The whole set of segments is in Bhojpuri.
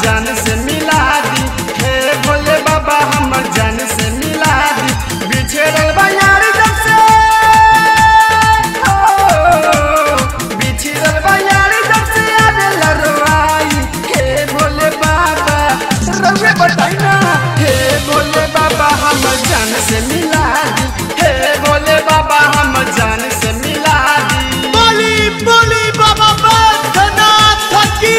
जान से मिला दी। हे भोले बाबा हमर जान से मिला दी। बिछड़ल बा यार जब से, बिछड़ल बा यार जब से आवे लरवाई। हे भोले बाबा रउए बताई ना। हे भोले बाबा हमर जान से मिला दी। हे भोले बाबा हमर जान से मिला दी। बोली बोली बाबा बैद्यनाथ की।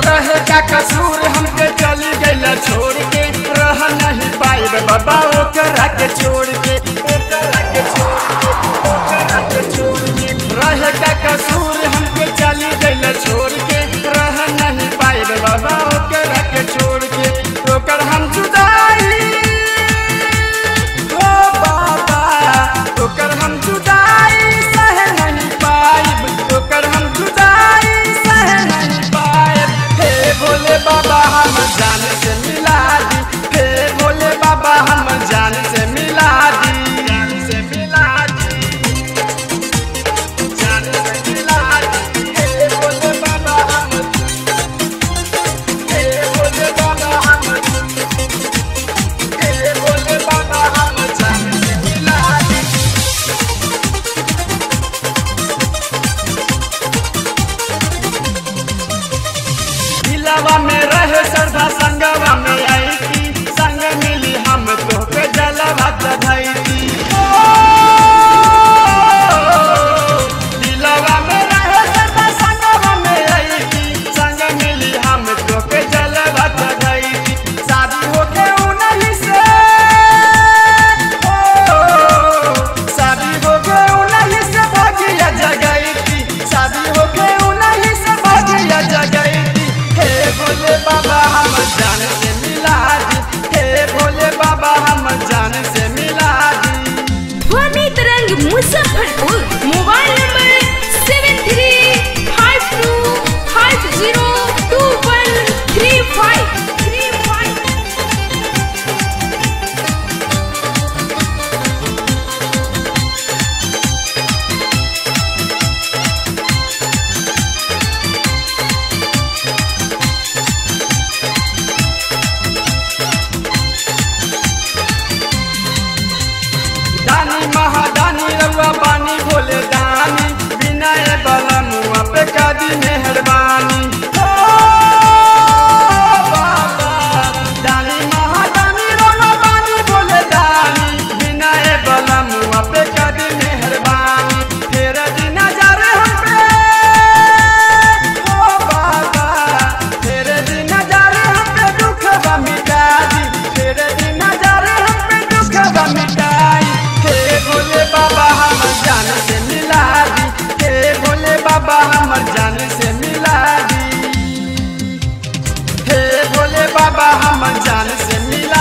रहे का कसूर हमके चली गईला छोड़ के, रह नहीं पाए बाबा ओकरा के छोड़ के, ओकरा के छोड़ के, ओकरा के छोड़ के। रहे का कसूर हमके चली गईला छोड़ के, रह नहीं पाए बाबा ओकरा के छोड़ के। ओकर हम जुदाई ओ बाबा, ओकर हम जुदाई सह नहीं पाइब, ओकर हम जुदाई सह नहीं पाइब। हे भोले बाबा हम जान से मिला दी। हे भोले बाबा हम जान से मिला दी। जान से मिला दी, जान से मिला दी। हे भोले बाबा हम, हे भोले बाबा हम, हे भोले बाबा हम जान से मिला दी। दिलवा में रहे श्रद्धा संगवा में आई थी, संग मिली हम तोहके जलवा चढ़ाई थी। दिलवा में रहे श्रद्धा संगवा में आई थी, संग मिली हम तोहके जलवा चढ़ाई थी। शादी होके उन्हीं से, शादी होके उन्हीं से भागिया जगाई थी, शादी होके उन्हीं से भागिया जगाई थी। हे भोले बाबा हम जान से मिला दी। हे भोले बाबा हम जान से मिला दी। ध्वनि तरंग मुजफ्फरपुर। Mobile number 7352502135। दानी महादानी रउआ बानी भोले दानी, विनय बला मुआ पे कदी मेहरबानी। ओ बाबा दानी महादानी रउआ बानी भोले दानी, विनय बला मुआ पे कदी मेहरबानी। फेर दी नजर हम पे ओ बाबा, फेर दी नजर हम पे दुखवा मिटा दी। फेर दी नजर हम पे दुखवा मिटाई। हे भोले बाबा हम जान से मिला दी। हे भोले बाबा हम जान से मिला दी। हे भोले बाबा हम जान से मिला